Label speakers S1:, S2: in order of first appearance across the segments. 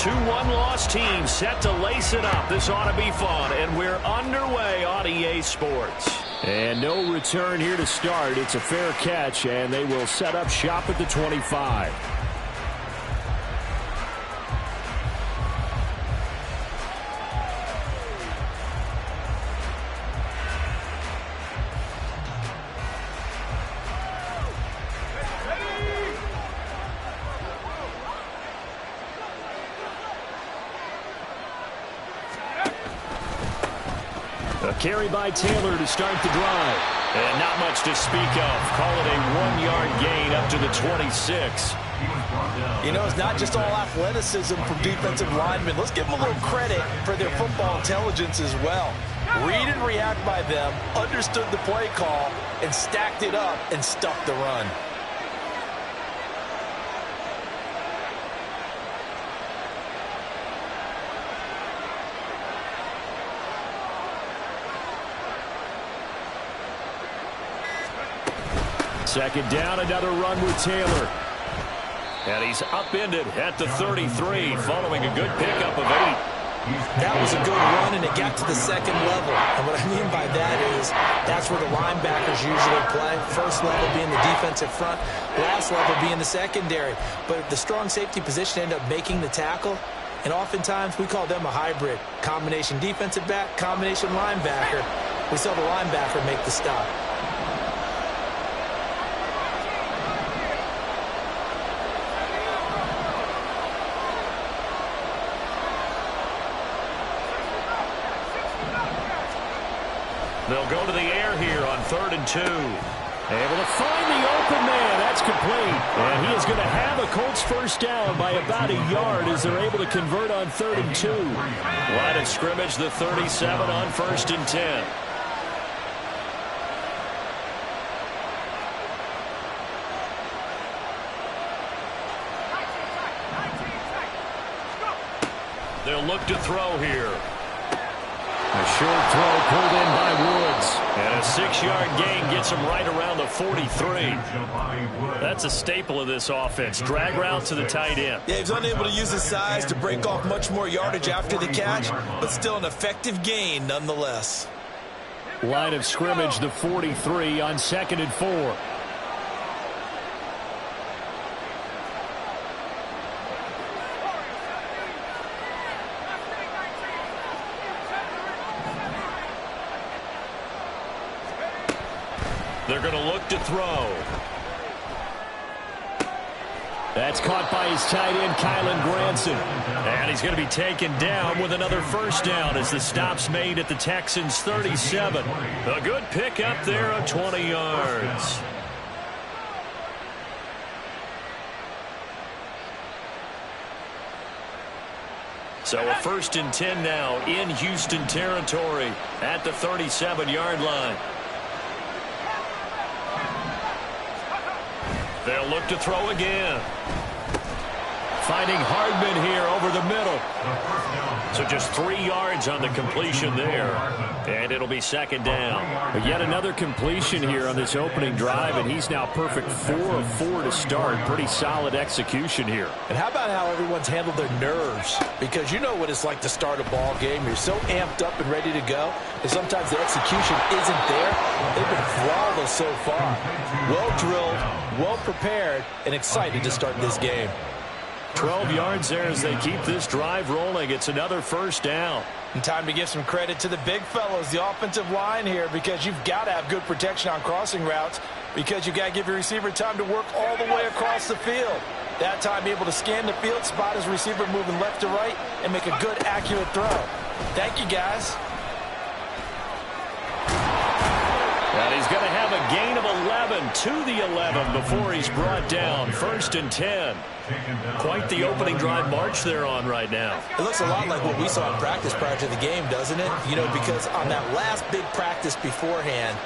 S1: two one-loss teams set to lace it up. This ought to be fun, and we're underway on EA Sports. And no return here to start. It's a fair catch, and they will set up shop at the 25. A carry by Taylor to start the drive. And not much to speak of. Call it a one-yard gain up to the 26.
S2: You know, it's not just all athleticism from defensive linemen. Let's give them a little credit for their football intelligence as well. Read and react by them, understood the play call, and stacked it up and stuffed the run.
S1: Second down, another run with Taylor. And he's upended at the 33 following a good pickup of 8.
S2: That was a good run, and it got to the second level. And what I mean by that is that's where the linebackers usually play. First level being the defensive front, last level being the secondary. But the strong safety position ended up making the tackle. And oftentimes we call them a hybrid. Combination defensive back, combination linebacker. We saw the linebacker make the stop.
S1: They'll go to the air here on 3rd and 2. Able to find the open man. That's complete. And he is going to have a Colts first down by about a yard as they're able to convert on 3rd and 2. Line of scrimmage, the 37 on 1st and 10. They'll look to throw here. A short throw pulled in by Woods. And a 6-yard gain gets him right around the 43. That's a staple of this offense. Drag route to the tight end.
S2: Yeah, he's unable to use his size to break off much more yardage after the catch, but still an effective gain nonetheless.
S1: Line of scrimmage, the 43 on 2nd and 4. They're going to look to throw. That's caught by his tight end, Kylan Granson. And he's going to be taken down with another first down as the stop's made at the Texans' 37. A good pickup there of 20 yards. So a 1st and 10 now in Houston territory at the 37-yard line. They'll look to throw again. Finding Hardman here over the middle. So just 3 yards on the completion there. And it'll be 2nd down. But yet another completion here on this opening drive, and he's now perfect 4 of 4 to start. Pretty solid execution here.
S2: And how about how everyone's handled their nerves? Because you know what it's like to start a ball game. You're so amped up and ready to go. And sometimes the execution isn't there. They've been flawless so far. Well drilled, well prepared, and excited to start this game.
S1: 12 yards there as they keep this drive rolling. It's another first down.
S2: And time to give some credit to the big fellows, the offensive line here, because you've got to have good protection on crossing routes, because you've got to give your receiver time to work all the way across the field. That time able to scan the field, spot his receiver moving left to right, and make a good, accurate throw. Thank you, guys.
S1: And he's going to have a gain of 11 to the 11 before he's brought down. 1st and 10. Quite the opening drive march they're on right now.
S2: It looks a lot like what we saw in practice prior to the game, doesn't it? You know, because on that last big practice beforehand,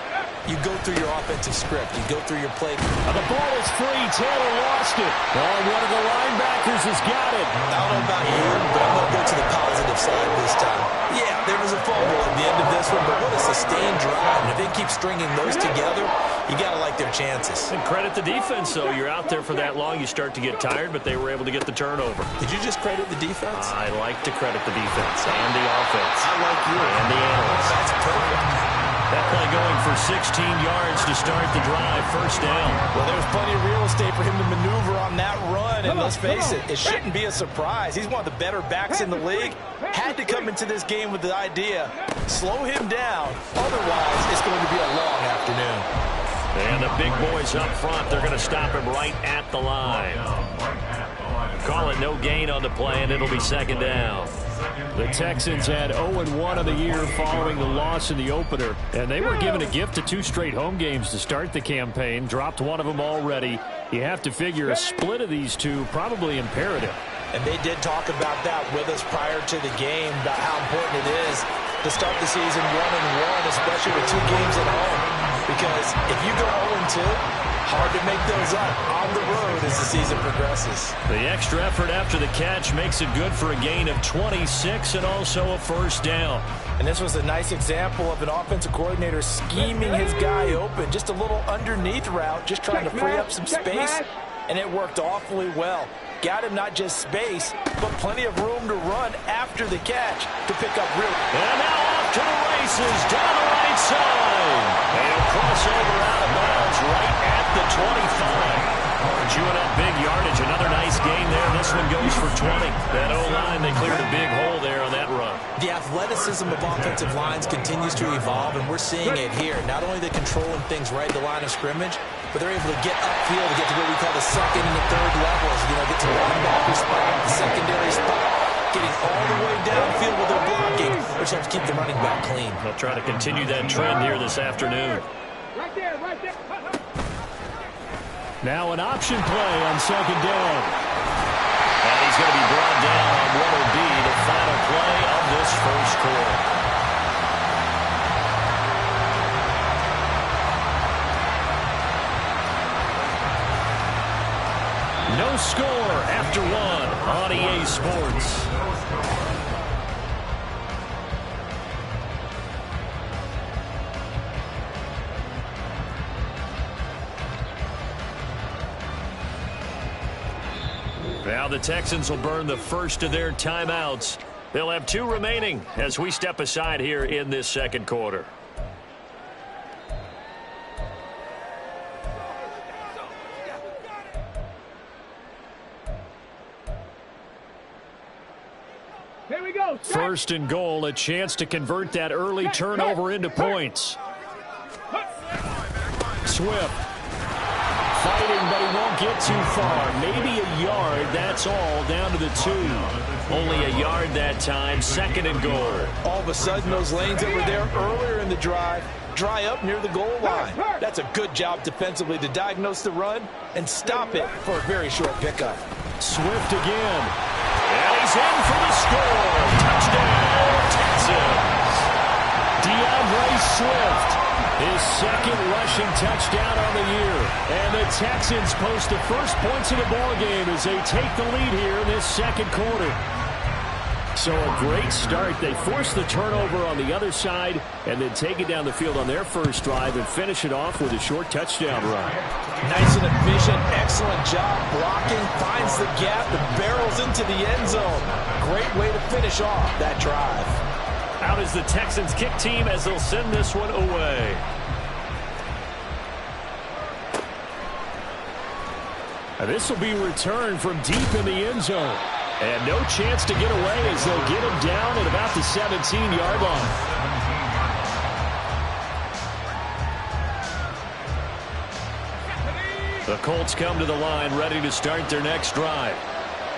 S2: You go through your offensive script. You go through your play.
S1: The ball is free. Taylor lost it. Oh, one of the linebackers has got it.
S2: I don't know about you, but I'm going to go to the positive side this time. Yeah, there was a fumble at the end of this one, but what a sustained drive. And if they keep stringing those together, you got to like their chances.
S1: And credit the defense, though. You're out there for that long, you start to get tired, but they were able to get the turnover.
S2: Did you just credit the defense?
S1: I like to credit the defense and the offense.
S2: I like you.
S1: And the analysts.
S2: That's perfect.
S1: That play going for 16 yards to start the drive. First down.
S2: Well, there's plenty of real estate for him to maneuver on that run. And let's face it, it shouldn't be a surprise. He's one of the better backs in the league. Had to come into this game with the idea, slow him down. Otherwise, it's going to be a long afternoon.
S1: And the big boys up front, they're going to stop him right at the line. Call it no gain on the play, and it'll be second down. The Texans had 0-1 on the year following the loss in the opener, and they were given a gift of 2 straight home games to start the campaign. Dropped one of them already. You have to figure a split of these two probably imperative.
S2: And they did talk about that with us prior to the game, about how important it is to start the season 1-1, especially with 2 games at home. Because if you go 0-2, hard to make those up on the road as the season progresses.
S1: The extra effort after the catch makes it good for a gain of 26 and also a first down.
S2: And this was a nice example of an offensive coordinator scheming his guy open. Just a little underneath route, just trying to free up some space. And it worked awfully well. Got him not just space, but plenty of room to run after the catch to pick up real.
S1: And now off to the races down the right side. And a crossover out of bounds right at the 25. Chewing up big yardage. Another nice gain there. This one goes for 20. That O-line, they cleared a big hole there on that run.
S2: The athleticism of offensive lines continues to evolve, and we're seeing it here. Not only are they controlling things right at the line of scrimmage, but they're able to get upfield to get to what we call the second and the third levels. You know, get to the linebacker spot, the secondary spot, getting all the way downfield with their blocking, which helps keep the running back clean.
S1: They'll try to continue that trend here this afternoon.
S3: Right there, right there.
S1: Now an option play on second down. And he's going to be brought down on what will be the final play of this first quarter. No score after 1 on EA Sports. Now the Texans will burn the first of their timeouts. They'll have 2 remaining as we step aside here in this second quarter.
S3: Here we go.
S1: First and goal, a chance to convert that early turnover into points. Swift. Fighting, but he won't get too far. Maybe a yard, that's all, down to the 2. Only a yard that time, second and goal.
S2: All of a sudden, those lanes that were there earlier in the drive dry up near the goal line. That's a good job defensively to diagnose the run and stop it for a very short pickup.
S1: Swift again. And he's in for the score. Touchdown, Texans. DeAndre Swift. His second rushing touchdown on the year. And the Texans post the first points of the ballgame as they take the lead here in this second quarter. So a great start. They force the turnover on the other side and then take it down the field on their first drive and finish it off with a short touchdown run.
S2: Nice and efficient. Excellent job blocking. Finds the gap and barrels into the end zone. Great way to finish off that drive.
S1: Out is the Texans kick team as they'll send this one away. And this will be returned from deep in the end zone. And no chance to get away as they'll get him down at about the 17-yard line. The Colts come to the line ready to start their next drive.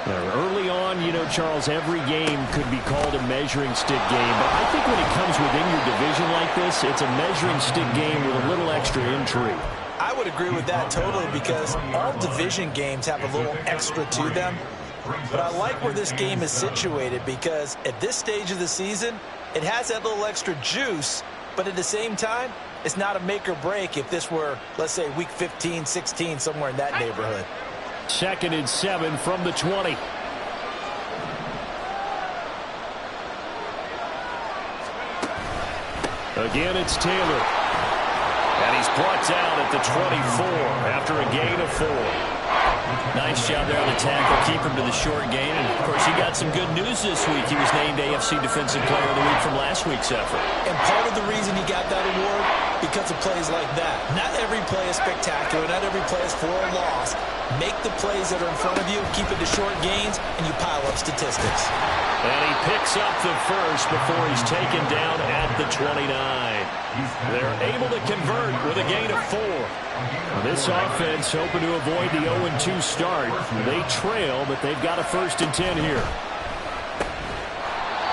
S1: Early on, you know, Charles, every game could be called a measuring stick game. But I think when it comes within your division like this, it's a measuring stick game with a little extra intrigue.
S2: I would agree with that totally because all division games have a little extra to them. But I like where this game is situated because at this stage of the season, it has that little extra juice. But at the same time, it's not a make or break if this were, let's say, week 15, 16, somewhere in that neighborhood.
S1: 2nd and 7 from the 20. Again, it's Taylor. And he's brought down at the 24 after a gain of 4. Nice job there on the tackle. Keep him to the short gain. And, of course, he got some good news this week. He was named AFC Defensive Player of the Week from last week's effort.
S2: And part of the reason he got that award, because of plays like that. Not every play is spectacular. Not every play is for a loss. Make the plays that are in front of you, keep it to short gains, and you pile up statistics.
S1: And he picks up the first before he's taken down at the 29. They're able to convert with a gain of 4. This offense hoping to avoid the 0-2 start. They trail, but they've got a 1st and 10 here.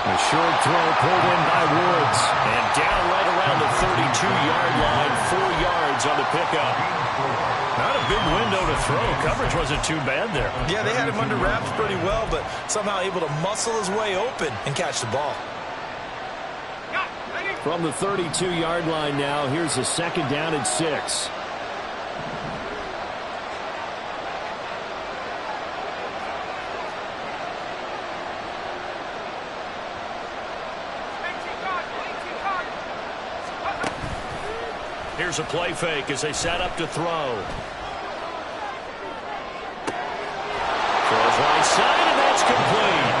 S1: A short throw pulled in by Woods. And down right around the 32-yard line, 4 yards on the pickup. Not a big window to throw. Coverage wasn't too bad there.
S2: Yeah, they had him under wraps pretty well, but somehow able to muscle his way open and catch the ball.
S1: From the 32-yard line now, here's a 2nd down and 6. Here's a play fake as they set up to throw. Throws right side, and that's complete.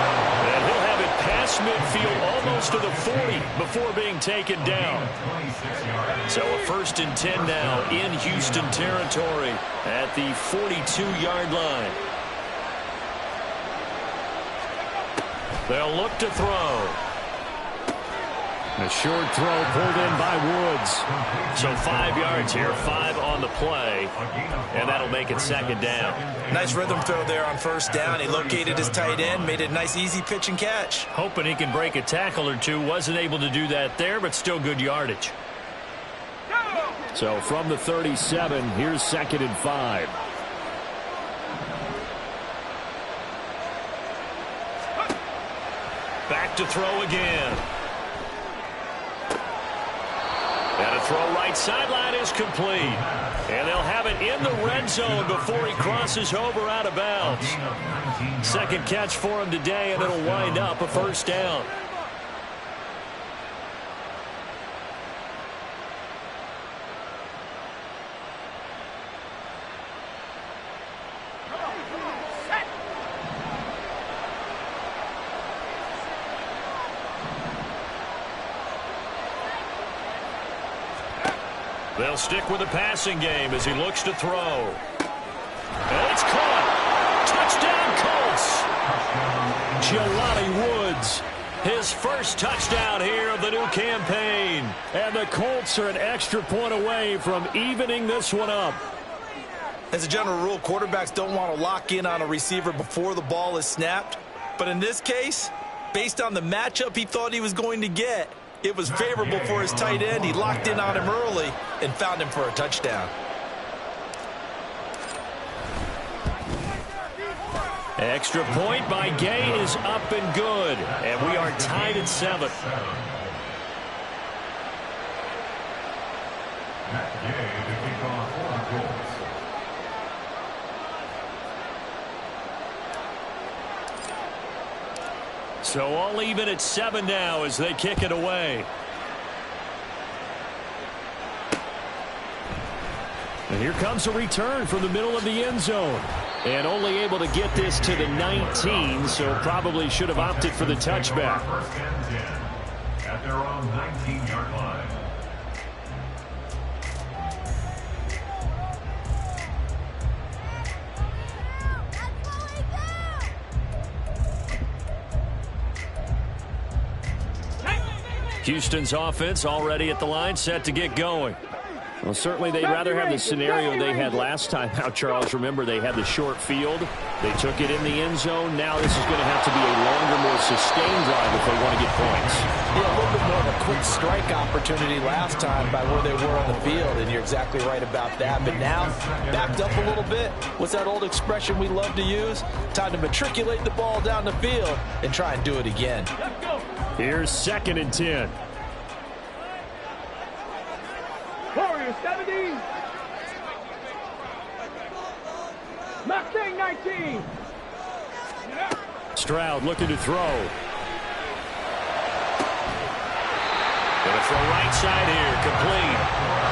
S1: And he'll have it past midfield almost to the 40 before being taken down. So a 1st and 10 now in Houston territory at the 42-yard line. They'll look to throw. A short throw pulled in by Woods. So 5 yards here, 5 on the play, and that'll make it 2nd down.
S2: Nice rhythm throw there on 1st down. He located his tight end, made it a nice, easy pitch and catch.
S1: Hoping he can break a tackle or two. Wasn't able to do that there, but still good yardage. So from the 37, here's 2nd and 5. Back to throw again. And a throw right sideline is complete. And they'll have it in the red zone before he crosses over out of bounds. 2nd catch for him today, and it'll wind up a 1st down. They'll stick with the passing game as he looks to throw. And it's caught. Touchdown, Colts. Jelani Woods, his first touchdown here of the new campaign. And the Colts are an extra point away from evening this one up.
S2: As a general rule, quarterbacks don't want to lock in on a receiver before the ball is snapped. But in this case, based on the matchup he thought he was going to get, it was favorable for his tight end. He locked in on him early and found him for a touchdown.
S1: Extra point by Gay is up and good. And we are tied at 7. So all even at 7 now as they kick it away. And here comes a return from the middle of the end zone. And only able to get this to the 19, so probably should have opted for the touchback.
S4: At their own 19-yard line.
S1: Houston's offense already at the line, set to get going. Well, certainly they'd rather have the scenario they had last time out, Charles. Remember, they had the short field. They took it in the end zone. Now this is going to have to be a longer, more sustained drive if they want to get points.
S2: Yeah, a little bit more of a quick strike opportunity last time by where they were on the field, and you're exactly right about that. But now, backed up a little bit. What's that old expression we love to use? Time to matriculate the ball down the field and try and do it again.
S1: Here's 2nd and 10.
S3: 19. Mustang 19.
S1: Stroud looking to throw. Going to throw right side here, complete.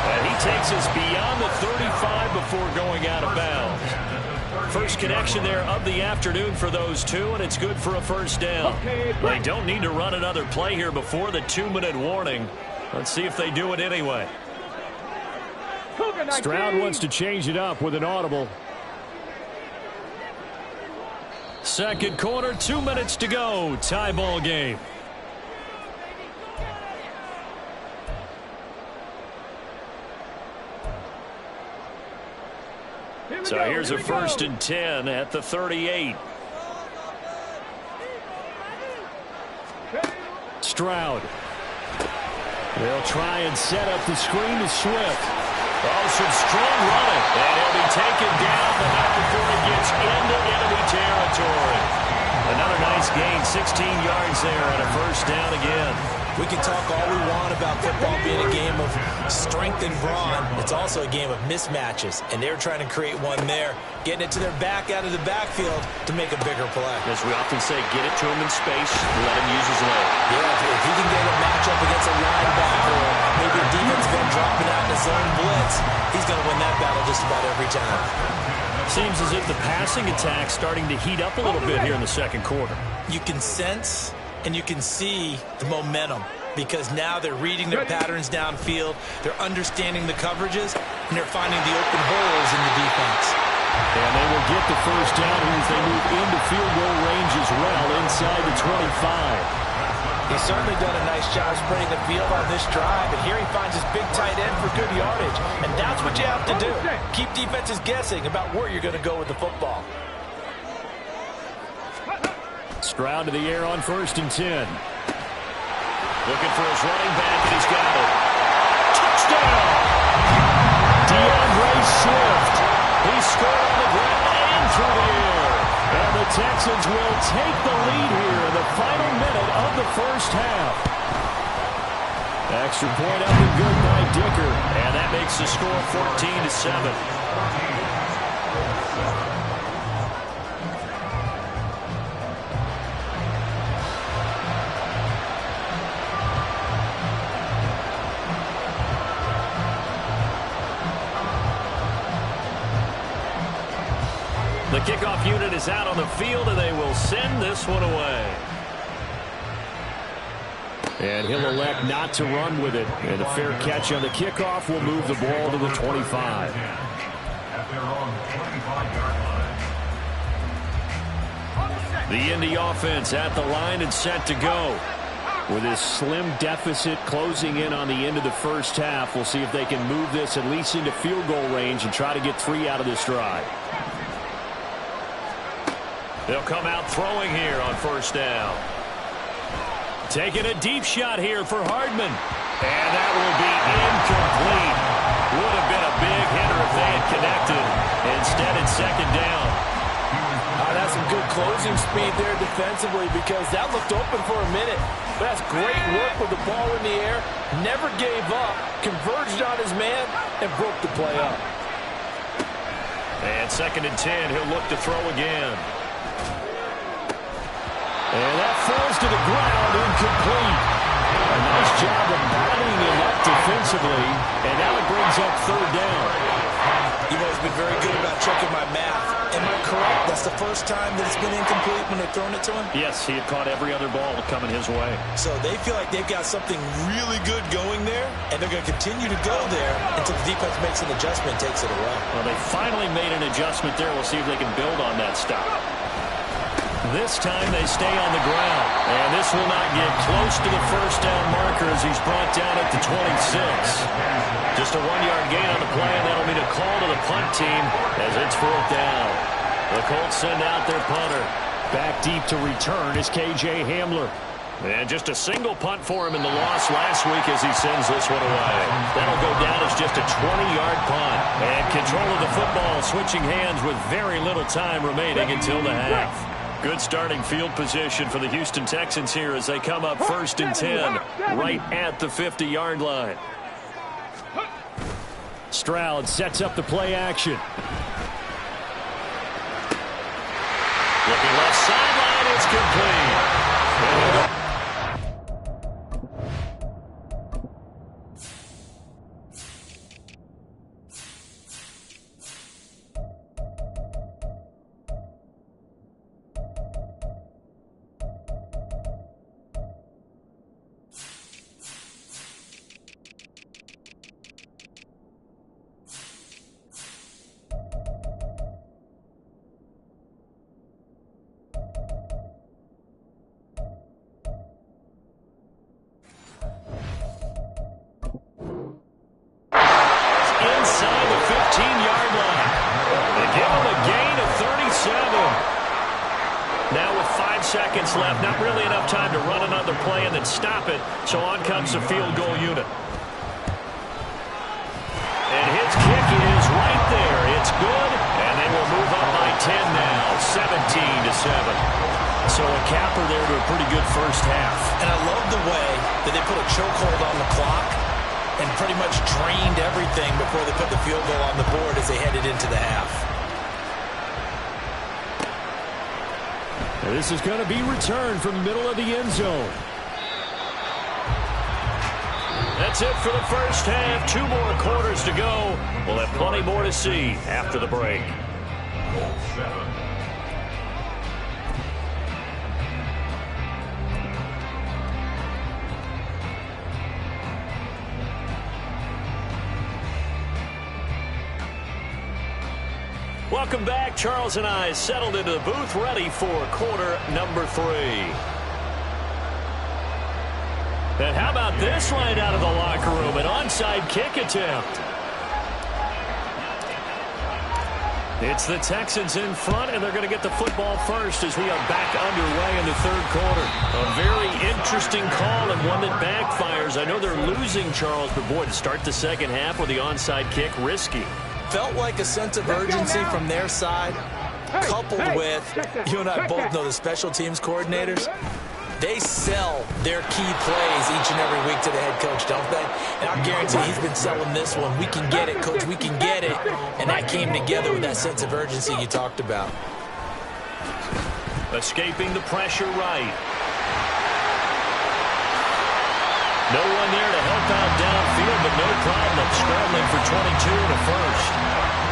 S1: And he takes us beyond the 35 before going out of bounds. First connection there of the afternoon for those two, and it's good for a first down. They don't need to run another play here before the 2-minute warning. Let's see if they do it anyway.
S5: Stroud wants to change it up with an audible.
S1: Second quarter, 2 minutes to go. Tie ball game. So here's a 1st and 10 at the 38.
S5: Stroud. They'll try and set up the screen to Swift.
S1: Oh, some strong running. And he'll be taken down, but not before he gets into enemy territory. Another nice gain, 16 yards there, and a first down again.
S2: We can talk all we want about football being a game of strength and brawn. It's also a game of mismatches, and they're trying to create one there, getting it to their back out of the backfield to make a bigger play.
S1: As we often say, get it to him in space, let him use his leg.
S2: Yeah, if he can get a matchup against a linebacker or maybe a defensive end dropping out in a zone blitz, he's going to win that battle just about every time.
S1: Seems as if the passing attack's starting to heat up a little bit here in the second quarter.
S2: You can sense and you can see the momentum because now they're reading their patterns downfield, they're understanding the coverages, and they're finding the open holes in the defense.
S5: And they will get the first down as they move into field goal range as well inside the 25.
S2: He's certainly done a nice job spreading the field on this drive, and here he finds his big tight end for good yardage, and that's what you have to do. Keep defenses guessing about where you're going to go with the football.
S5: Stroud to the air on 1st and 10.
S1: Looking for his running back, and he's got it. Touchdown!
S5: DeAndre Swift.
S1: He scored on the ground and through the air.
S5: And the Texans will take the lead here in the final minute of the first half. Extra point up and good by Dicker.
S1: And that makes the score 14-7. The kickoff unit is out on the field, and they will send this one away.
S5: And he'll elect not to run with it. And a fair catch on the kickoff will move the ball to the 25.
S4: At their own 25-yard line.
S1: The Indy offense at the line and set to go.
S5: With this slim deficit closing in on the end of the first half, we'll see if they can move this at least into field goal range and try to get 3 out of this drive.
S1: They'll come out throwing here on first down. Taking a deep shot here for Hardman. And that will be incomplete. Would have been a big hitter if they had connected. Instead, it's second down.
S2: That's some good closing speed there defensively because that looked open for a minute. But that's great work with the ball in the air. Never gave up. Converged on his man and broke the play up.
S1: And 2nd and 10. He'll look to throw again.
S5: And that falls to the ground, incomplete. A nice job of battling him up defensively, and now it brings up 3rd down.
S2: You've always been very good about checking my math. Am I correct? That's the first time that it's been incomplete when they're throwing it to him?
S1: Yes, he had caught every other ball coming his way.
S2: So they feel like they've got something really good going there, and they're going to continue to go there until the defense makes an adjustment and takes it away.
S1: Well, they finally made an adjustment there. We'll see if they can build on that stop. This time they stay on the ground. And this will not get close to the first down marker as he's brought down at the 26. Just a 1-yard gain on the play, and that'll be a call to the punt team as it's 4th down. The Colts send out their punter.
S5: Back deep to return is K.J. Hamler.
S1: And just a single punt for him in the loss last week as he sends this one away. That'll go down as just a 20-yard punt. And control of the football switching hands with very little time remaining until the half. Good starting field position for the Houston Texans here as they come up 1st and 10 right at the 50-yard line.
S5: Stroud sets up the play action.
S1: Looking left sideline, it's complete. Inside the 15-yard line. They give him a gain of 37. Now with 5 seconds left, not really enough time to run another play and then stop it, so on comes the field goal unit. And his kick is right there. It's good, and they will move up by 10 now, 17-7. So a capper there to a pretty good first half.
S2: And I love the way that they put a chokehold on the clock and pretty much drained everything before they put the field goal on the board as they headed into the half.
S5: And this is going to be returned from the middle of the end zone.
S1: That's it for the first half. 2 more quarters to go. We'll have plenty more to see after the break. Welcome back. Charles and I settled into the booth, ready for quarter number 3. And how about this right out of the locker room? An onside kick attempt. It's the Texans in front, and they're going to get the football first as we are back underway in the third quarter. A very interesting call and one that backfires. I know they're losing, Charles, but boy, to start the second half with the onside kick, risky.
S2: Felt like a sense of urgency from their side, coupled with, you and I both know the special teams coordinators, they sell their key plays each and every week to the head coach, don't they? And I guarantee he's been selling this one. We can get it, coach, we can get it. And that came together with that sense of urgency you talked about.
S1: Escaping the pressure right. No one there to help out downfield, but no problem scrambling for 22 and a first.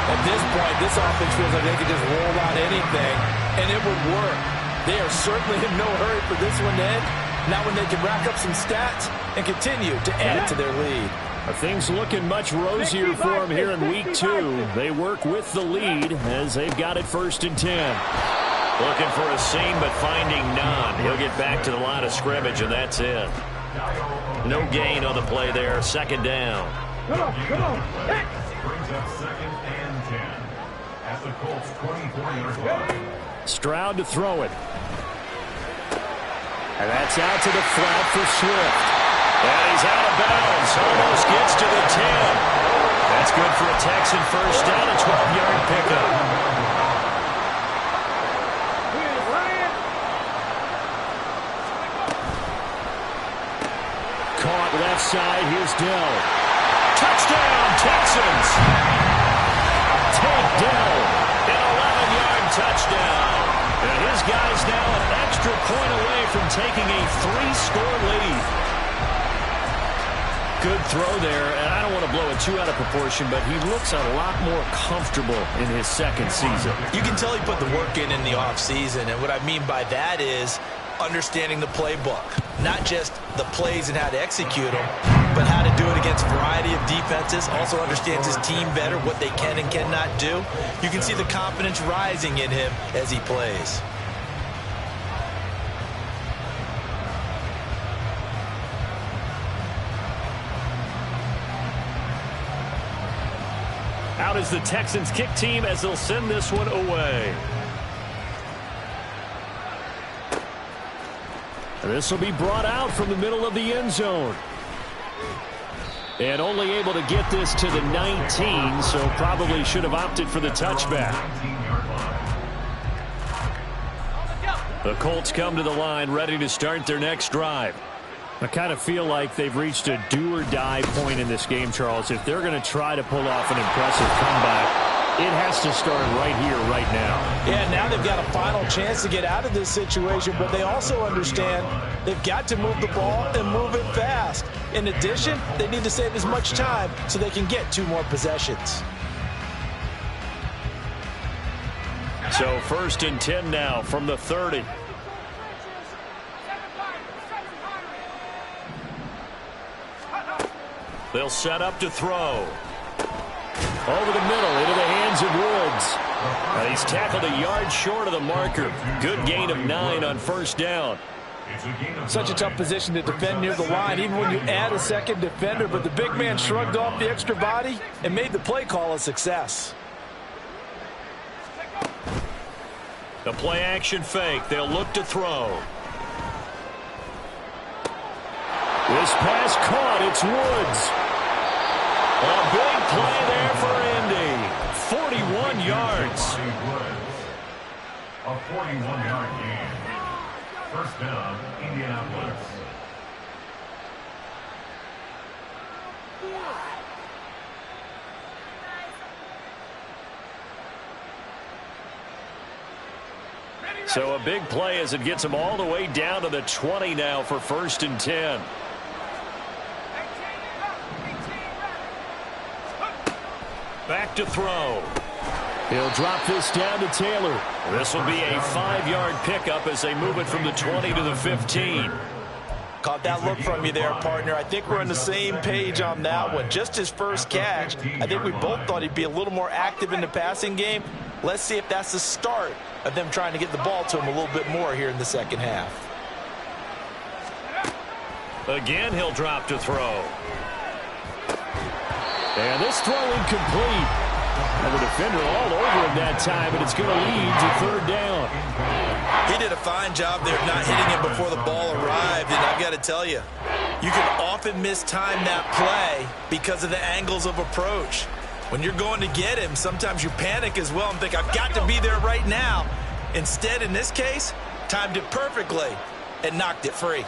S2: At this point, this offense feels like they could just roll out anything, and it would work. They are certainly in no hurry for this one to end. Now when they can rack up some stats and continue to add to their lead.
S5: Things looking much rosier for them here in week 2. They work with the lead as they've got it 1st and 10.
S1: Looking for a seam, but finding none. He'll get back to the line of scrimmage, and that's it. No gain on the play there. 2nd down.
S3: Come on.
S4: Brings up 2nd and 10 at the Colts 24-yard line.
S5: Stroud to throw it. And that's out to the flat for Swift.
S1: And he's out of bounds. Almost gets to the 10. That's good for a Texan first down, a 12-yard pickup.
S5: Caught left side. Here's Dell.
S1: Touchdown, Texans.
S5: Take Dell.
S1: An 11-yard touchdown. And his guys now an extra point away from taking a 3-score lead. Good throw there, and I don't want to blow it too out of proportion, but he looks a lot more comfortable in his 2nd season.
S2: You can tell he put the work in the offseason, and what I mean by that is understanding the playbook. Not just the plays and how to execute them, but how to do it against a variety of defenses. Also understands his team better, what they can and cannot do. You can see the confidence rising in him as he plays.
S1: Out is the Texans kick team as they'll send this one away.
S5: This will be brought out from the middle of the end zone. And only able to get this to the 19, so probably should have opted for the touchback. The Colts come to the line ready to start their next drive. I kind of feel like they've reached a do-or-die point in this game, Charles. If they're going to try to pull off an impressive comeback, it has to start right here, right now.
S2: Yeah, now they've got a final chance to get out of this situation, but they also understand they've got to move the ball and move it fast. In addition, they need to save as much time so they can get 2 more possessions.
S1: So 1st and 10 now from the 30. They'll set up to throw. Over the middle into the hands of Woods. And he's tackled a yard short of the marker. Good gain of 9 on 1st down.
S2: Such a tough position to defend near the line, even when you add a second defender. But the big man shrugged off the extra body and made the play call a success.
S1: The play action fake. They'll look to throw. This pass caught. It's Woods. A big play there for Indy. 41 yards.
S4: A 41-yard gain. 1st down, Indianapolis.
S1: So a big play as it gets them all the way down to the 20 now for 1st and 10. Back to throw.
S5: He'll drop this down to Taylor.
S1: This will be a 5-yard pickup as they move it from the 20 to the 15.
S2: Caught that look from you there, partner. I think we're on the same page on that one. Just his first catch, I think we both thought he'd be a little more active in the passing game. Let's see if that's the start of them trying to get the ball to him a little bit more here in the second half.
S1: Again, he'll drop to throw.
S5: And this throw incomplete. And the defender all over him that time, but it's going to lead to 3rd down.
S2: He did a fine job there of not hitting him before the ball arrived, and I've got to tell you, you can often mistime that play because of the angles of approach. When you're going to get him, sometimes you panic as well and think, I've got to be there right now. Instead, in this case, timed it perfectly and knocked it free.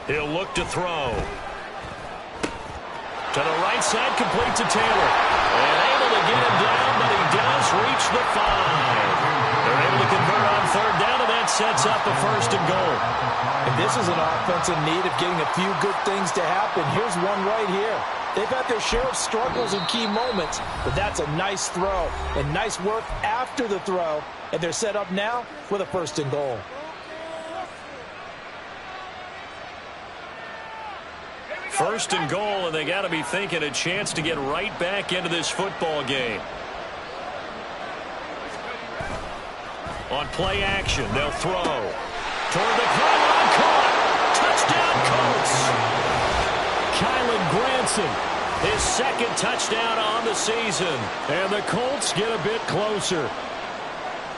S1: He'll look to throw. To the right side, complete to Taylor. And able to get him down, but he does reach the 5. They're able to convert on 3rd down, and that sets up the 1st and goal.
S2: And this is an offense in need of getting a few good things to happen. Here's one right here. They've had their share of struggles in key moments, but that's a nice throw and nice work after the throw. And they're set up now with a 1st and goal.
S1: First and goal, and they got to be thinking a chance to get right back into this football game. On play action, they'll throw. Toward the pylon, caught. Touchdown, Colts. Kylan Granson, his 2nd touchdown on the season.
S5: And the Colts get a bit closer.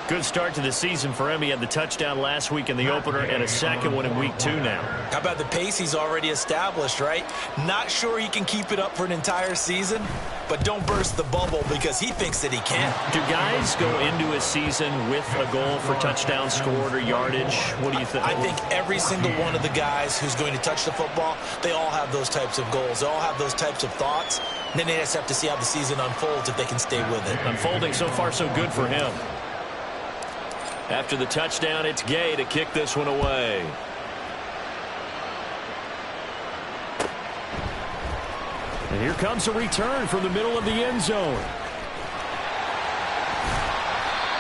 S1: Good start to the season for him. He had the touchdown last week in the opener and a 2nd one in week 2 now.
S2: How about the pace he's already established, right? Not sure he can keep it up for an entire season, but don't burst the bubble because he thinks that he can.
S1: Do guys go into a season with a goal for touchdown scored or yardage? What do you think?
S2: I think every single one of the guys who's going to touch the football, they all have those types of goals. They all have those types of thoughts. And then they just have to see how the season unfolds if they can stay with it.
S1: Unfolding so far so good for him. After the touchdown, it's Gay to kick this one away.
S5: And here comes a return from the middle of the end zone.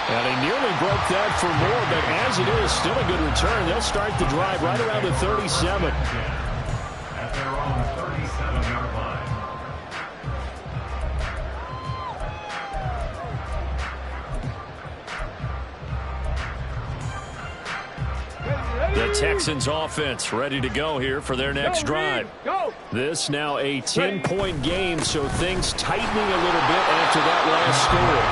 S5: And he nearly broke that for more, but as it is, still a good return. They'll start the drive right around the 37.
S4: At their own 37-yard line.
S1: The Texans offense ready to go here for their next drive.
S5: This now a 10-point game, so things tightening a little bit after that last score.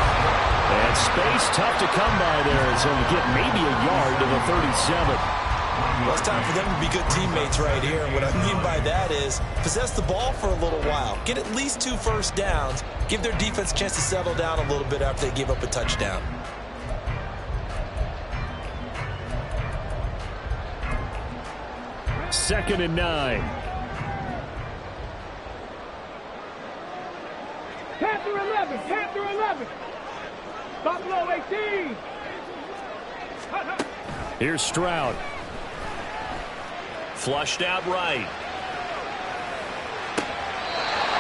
S5: And space tough to come by there as he'll get maybe a yard to the 37.
S2: Well, it's time for them to be good teammates right here. And what I mean by that is possess the ball for a little while. Get at least 2 first downs. Give their defense a chance to settle down a little bit after they give up a touchdown.
S5: Second and 9.
S3: Panther 11, Panther 11. Buffalo 18.
S5: Here's Stroud.
S1: Flushed out right.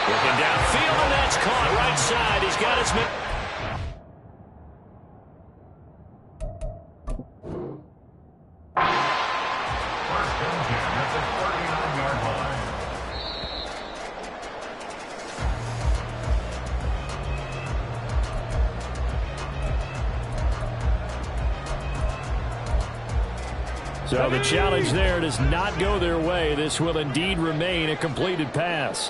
S1: Looking downfield, and that's caught right side. He's got his man.
S4: First and 10 at the 39-yard line.
S5: So the challenge there does not go their way. This will indeed remain a completed pass.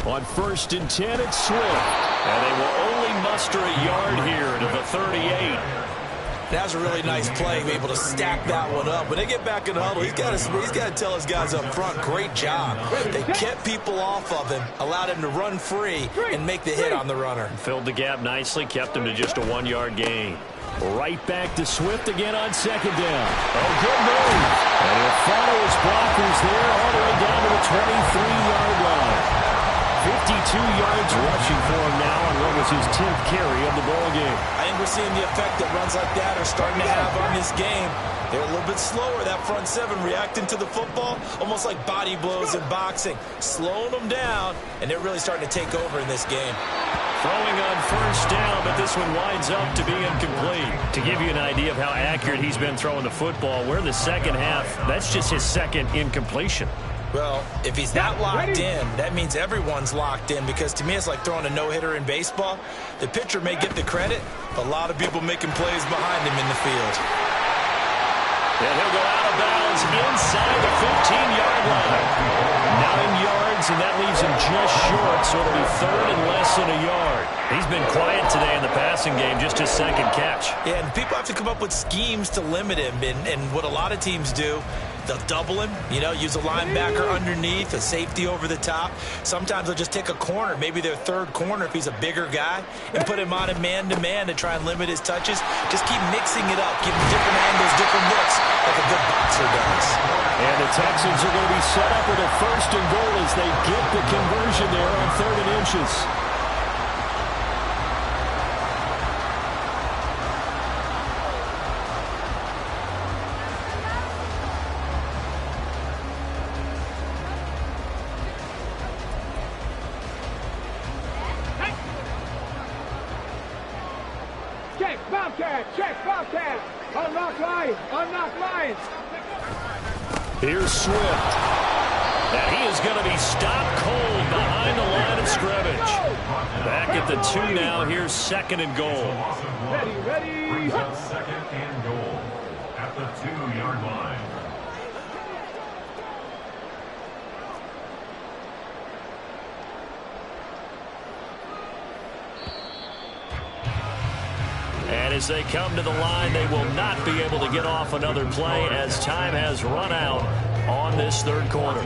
S5: On 1st and 10, it's Swift.
S1: And they will only muster a yard here to the 38.
S2: That was a really nice play, able to stack that one up. When they get back in the huddle, he's got to tell his guys up front, great job. They kept people off of him, allowed him to run free and make the hit on the runner.
S1: Filled the gap nicely, kept him to just a 1-yard gain.
S5: Right back to Swift again on 2nd down. Oh, good move. And he'll follow his blockers there all the way down to the 23-yard line. 52 yards rushing for him now on what was his 10th carry of the ball game.
S2: I think we're seeing the effect that runs like that are starting to have on this game. They're a little bit slower, that front 7, reacting to the football, almost like body blows in boxing, slowing them down, and they're really starting to take over in this game.
S1: Throwing on 1st down, but this one winds up to be incomplete. To give you an idea of how accurate he's been throwing the football, we're in the second half. That's just his 2nd incompletion.
S2: Well, if he's that locked in, that means everyone's locked in, because to me it's like throwing a no-hitter in baseball. The pitcher may get the credit, but a lot of people making plays behind him in the field.
S1: And he'll go out of bounds inside the 15-yard line. 9 yards, and that leaves him just short, so it'll be 3rd and less than a yard. He's been quiet today in the passing game, just his 2nd catch.
S2: Yeah, and people have to come up with schemes to limit him, and what a lot of teams do, they'll double him, use a linebacker underneath, a safety over the top. Sometimes they'll just take a corner, maybe their 3rd corner if he's a bigger guy, and put him on a man-to-man to try and limit his touches. Just keep mixing it up, give him different angles, different looks, like a good boxer does.
S5: And the Texans are going to be set up with a 1st and goal as they get the conversion there on 3rd and inches.
S3: Check, Bobcat. Unlock line.
S5: Here's Swift.
S1: And he is going to be stopped cold behind the line of scrimmage. Back at the 2 now. Here's 2nd and goal.
S3: Ready.
S4: Brings up 2nd and goal at the 2-yard line.
S1: And as they come to the line, they will not be able to get off another play as time has run out on this 3rd quarter.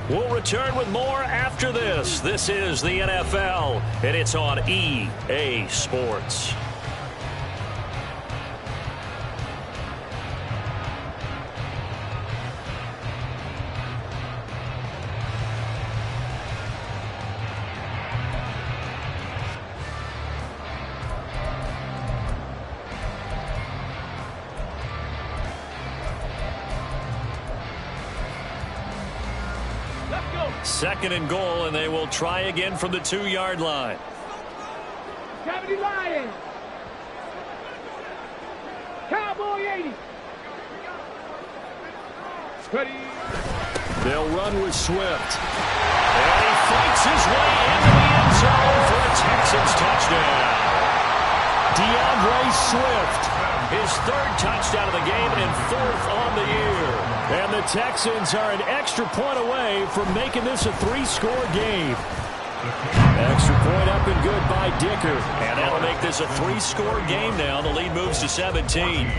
S1: We'll return with more after this. This is the NFL, and it's on EA Sports. Second and goal, and they will try again from the 2-yard line.
S3: Cavity Lions. Cowboy 80. Ready.
S5: They'll run with Swift.
S1: And he fights his way into the end zone for a Texans touchdown.
S5: DeAndre Swift.
S1: His 3rd touchdown of the game and 4th on the year.
S5: And the Texans are an extra point away from making this a 3-score game. Extra point up and good by Dicker.
S1: And that'll make this a 3-score game now. The lead moves to 17.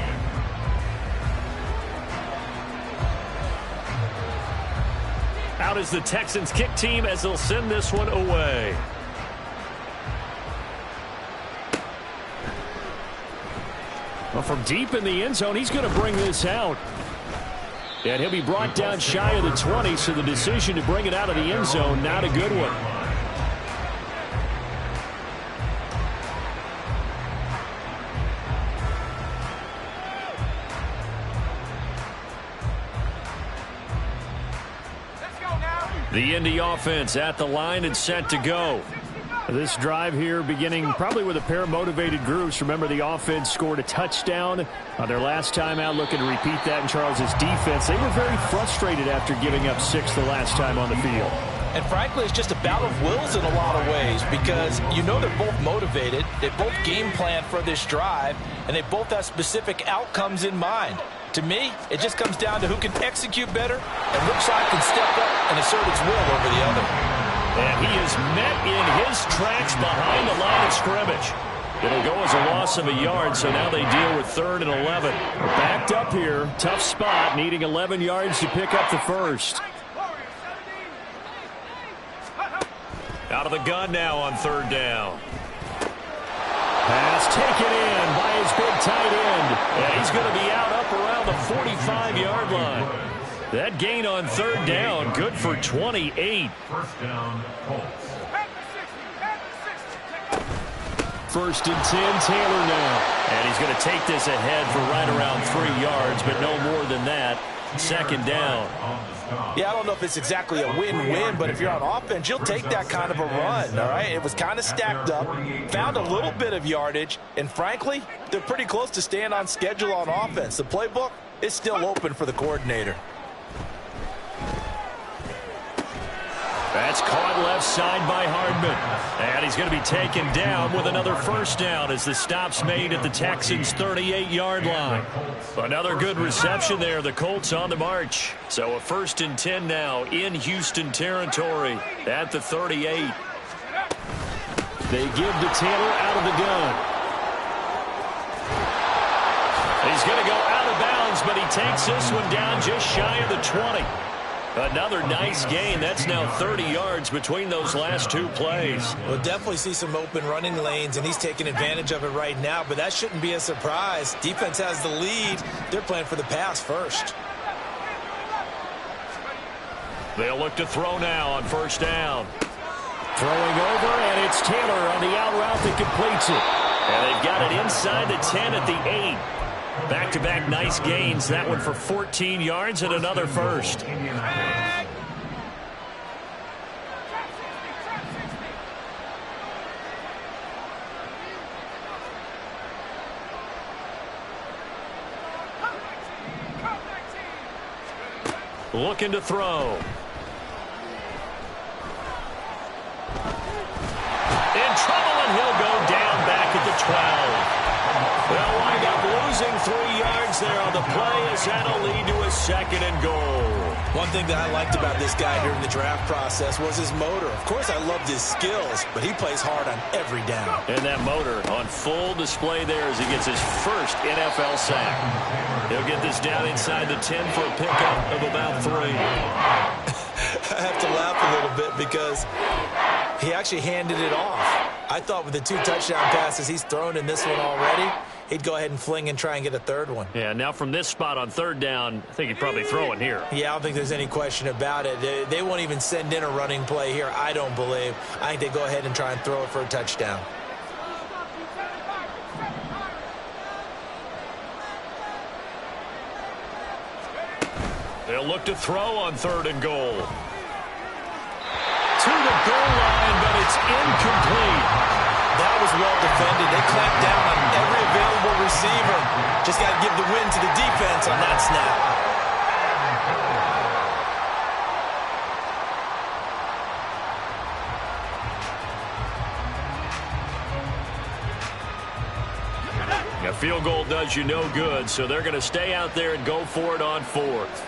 S1: Out is the Texans kick team as they'll send this one away. Well, from deep in the end zone, he's going to bring this out. And he'll be brought down shy of the 20, so the decision to bring it out of the end zone, not a good one. The Indy offense at the line and set to go. This drive here beginning probably with a pair of motivated groups. Remember, the offense scored a touchdown on their last time out, looking to repeat that in Charles's defense. They were very frustrated after giving up 6 the last time on the field.
S2: And frankly, it's just a battle of wills in a lot of ways because you know they're both motivated. They both game plan for this drive, and they both have specific outcomes in mind. To me, it just comes down to who can execute better and which side can step up and assert its will over the other.
S1: And he is met in his tracks behind the line of scrimmage. It'll go as a loss of a yard, so now they deal with 3rd and 11. Backed up here, tough spot, needing 11 yards to pick up the first. Out of the gun now on 3rd down. Pass taken in by his big tight end. And he's going to be out up around the 45-yard line. That gain on 3rd down, good for 28.
S4: First down, Colts.
S1: 1st and 10, Taylor now. And he's going to take this ahead for right around 3 yards, but no more than that. 2nd down.
S2: Yeah, I don't know if it's exactly a win-win, but if you're on offense, you'll take that kind of a run, all right? It was kind of stacked up, found a little bit of yardage, and frankly, they're pretty close to staying on schedule on offense. The playbook is still open for the coordinator.
S1: That's caught left side by Hardman. And he's going to be taken down with another 1st down as the stop's made at the Texans' 38-yard line. Another good reception there. The Colts on the march. So a 1st and 10 now in Houston territory at the 38. They give to Taylor out of the gun. He's going to go out of bounds, but he takes this one down just shy of the 20. Another nice gain. That's now 30 yards between those last 2 plays.
S2: We'll definitely see some open running lanes, and he's taking advantage of it right now, but that shouldn't be a surprise. Defense has the lead. They're playing for the pass first.
S1: They'll look to throw now on 1st down. Throwing over, and it's Taylor on the out route that completes it. And they've got it inside the 10 at the 8. Back-to-back nice gains. That one for 14 yards and another 1st. Looking to throw. In trouble, and he'll go down back at the 12. They'll wind up losing 3 yards there on the play as that'll lead to a 2nd and goal.
S2: One thing that I liked about this guy during the draft process was his motor. Of course, I loved his skills, but he plays hard on every down.
S1: And that motor on full display there as he gets his first NFL sack. He'll get this down inside the 10 for a pickup of about 3.
S2: I have to laugh a little bit because he actually handed it off. I thought with the 2 touchdown passes he's thrown in this one already, he'd go ahead and fling and try and get a 3rd one.
S1: Yeah, now from this spot on 3rd down, I think he'd probably throw it here.
S2: Yeah, I don't think there's any question about it. They won't even send in a running play here, I don't believe. I think they go ahead and try and throw it for a touchdown.
S1: They'll look to throw on 3rd and goal. To the goal line, but it's incomplete.
S2: That was well defended. They clamped down on every available receiver. Just got to give the win to the defense on that snap.
S1: A field goal does you no good, so they're going to stay out there and go for it on 4th.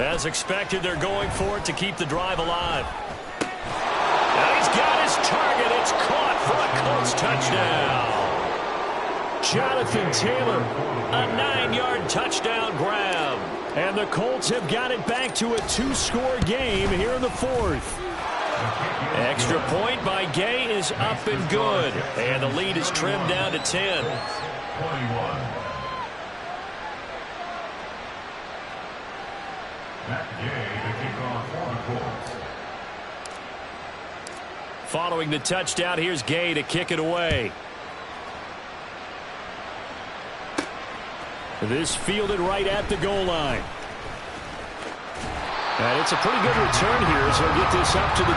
S1: As expected, they're going for it to keep the drive alive. Now he's got his target. It's caught for a Colts touchdown.
S5: Jonathan Taylor.
S1: A 9-yard touchdown grab.
S5: And the Colts have got it back to a 2-score game here in the fourth.
S1: Extra point by Gay is up and good. And the lead is trimmed down to 10.
S4: 21. Matt Gay to kick off for the Colts.
S1: Following the touchdown, here's Gay to kick it away.
S5: This fielded right at the goal line. And it's a pretty good return here as he'll get this up to the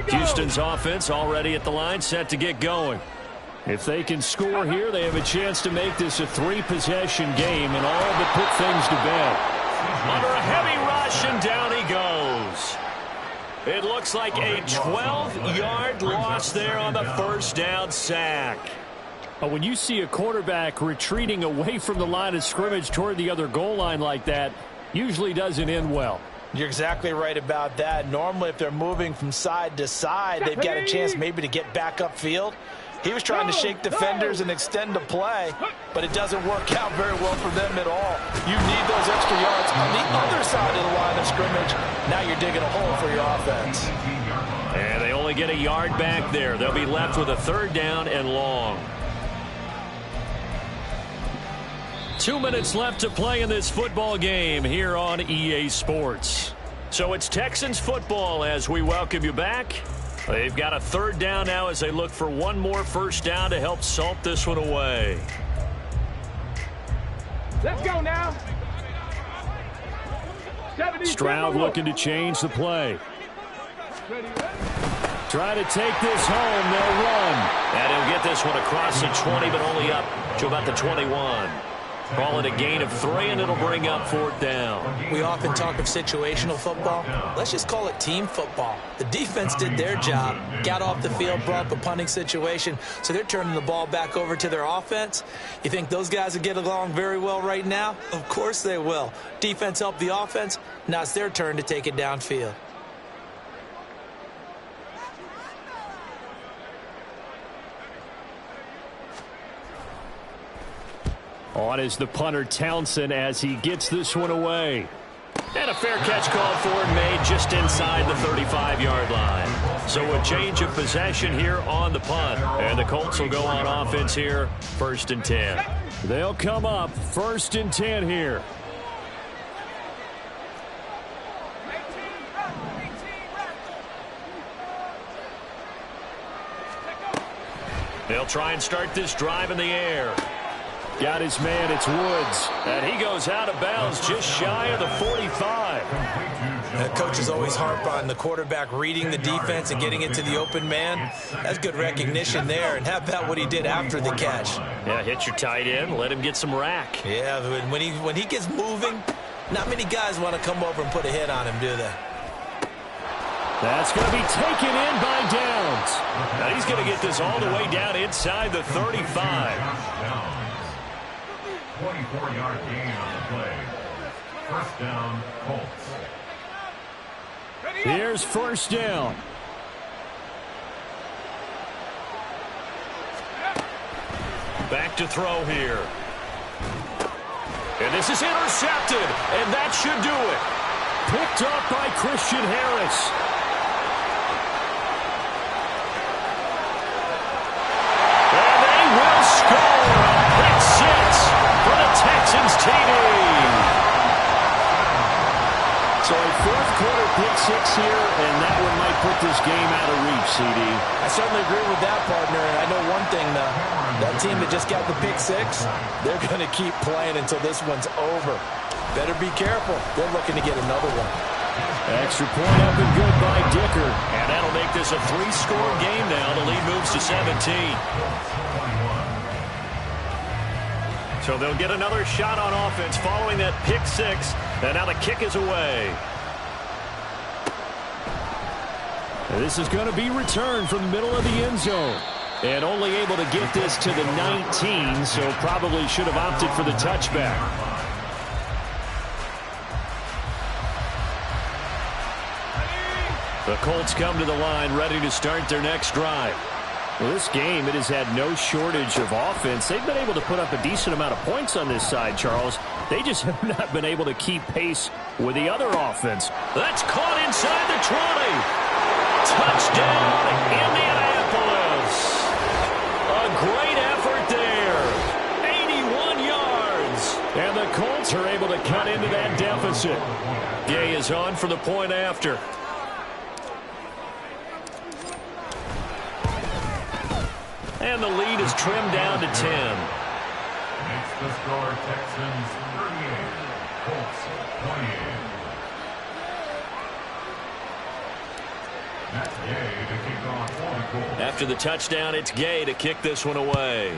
S5: 29.
S1: Houston's offense already at the line, set to get going.
S5: If they can score here, they have a chance to make this a 3-possession game and all but put things to bed.
S1: Under a heavy rush, and down he goes. It looks like a 12-yard loss there on the first down sack.
S5: But when you see a quarterback retreating away from the line of scrimmage toward the other goal line like that, usually doesn't end well.
S2: You're exactly right about that. Normally, if they're moving from side to side, they've got a chance maybe to get back upfield. He was trying to shake defenders and extend the play, but it doesn't work out very well for them at all. You need those extra yards on the other side of the line of scrimmage. Now you're digging a hole for your offense.
S1: And they only get a yard back there. They'll be left with a 3rd down and long. 2 minutes left to play in this football game here on EA Sports. So it's Texans football as we welcome you back. They've got a 3rd down now as they look for one more first down to help salt this one away.
S3: Let's go now.
S5: Stroud looking to change the play. Try to take this home. They'll run.
S1: And he'll get this one across the 20, but only up to about the 21. Call it a gain of 3, and it'll bring up 4th down.
S2: We often talk of situational football. Let's just call it team football. The defense did their job, got off the field, brought up a punting situation, so they're turning the ball back over to their offense. You think those guys will get along very well right now? Of course they will. Defense helped the offense. Now it's their turn to take it downfield.
S5: On is the punter Townsend as he gets this one away.
S1: And a fair catch called for and made just inside the 35-yard line. So a change of possession here on the punt. And the Colts will go on offense here, 1st and 10.
S5: They'll come up 1st and 10 here.
S1: They'll try and start this drive in the air.
S5: Got his man, it's Woods.
S1: And he goes out of bounds just shy of the 45.
S2: Coach is always harp on the quarterback reading the defense and getting it to the open man. That's good recognition there. And how about what he did after the catch?
S1: Yeah, hit your tight end, let him get some rack.
S2: Yeah, when he gets moving, not many guys want to come over and put a hit on him, do they?
S5: That's going to be taken in by Downs.
S1: Now he's going to get this all the way down inside the 35.
S4: 24-yard gain on the play. 1st down, Colts.
S5: Here's 1st down.
S1: Back to throw here. And this is intercepted, and that should do it.
S5: Picked up by Christian Harris.
S1: And they will score a pick 6 for the Texans TD.
S5: So a 4th-quarter pick 6 here, and that one might put this game out of reach, CD.
S2: I certainly agree with that, partner. And I know one thing, though. That team that just got the pick 6, they're going to keep playing until this one's over. Better be careful. They're looking to get another one.
S5: Extra point up and good by Dicker.
S1: And that'll make this a 3-score game now. The lead moves to 17. So they'll get another shot on offense following that pick 6. And now the kick is away.
S5: This is going to be returned from the middle of the end zone. And only able to get this to the 19, so probably should have opted for the touchback.
S1: The Colts come to the line ready to start their next drive.
S5: Well, this game, it has had no shortage of offense. They've been able to put up a decent amount of points on this side, Charles. They just have not been able to keep pace with the other offense.
S1: That's caught inside the 20. Touchdown, Indianapolis. A great effort there. 81 yards.
S5: And the Colts are able to cut into that deficit.
S1: Gay is on for the point after. And the lead is trimmed down to 10.
S4: Makes the score Texans 38, Colts 28. That's Gay to kick off for the Colts.
S1: After the touchdown, it's Gay to kick this one away.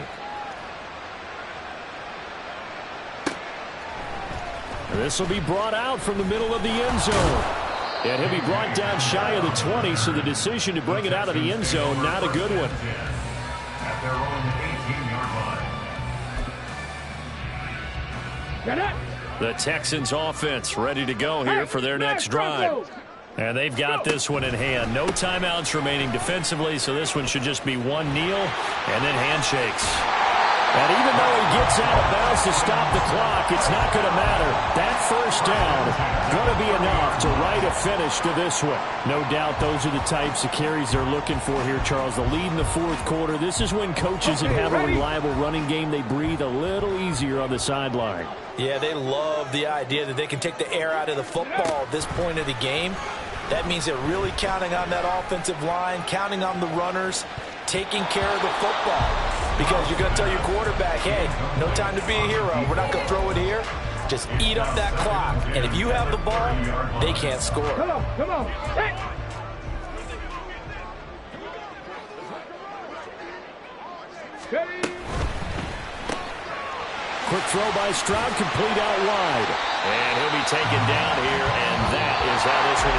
S5: This will be brought out from the middle of the end zone. And he'll be brought down shy of the 20, so the decision to bring it out of the end zone, not a good one.
S4: At their own 18-yard line.
S3: Get it.
S1: The Texans offense ready to go here for their next drive.
S5: And they've got this one in hand. No timeouts remaining defensively, so this one should just be one kneel and then handshakes. And even though he gets out of bounds to stop the clock, it's not going to matter. That first down going to be enough to write a finish to this one. No doubt those are the types of carries they're looking for here, Charles. The lead in the fourth quarter. This is when coaches that have a reliable running game, they breathe a little easier on the sideline.
S2: Yeah, they love the idea that they can take the air out of the football at this point of the game. That means they're really counting on that offensive line, counting on the runners, taking care of the football. Because you're going to tell your quarterback, hey, no time to be a hero. We're not going to throw it here. Just eat up that clock. And if you have the ball, they can't score.
S3: Come on, come on. Hey. Ready.
S5: Quick throw by Stroud, complete out wide.
S1: And he'll be taken down here, and that is how this one is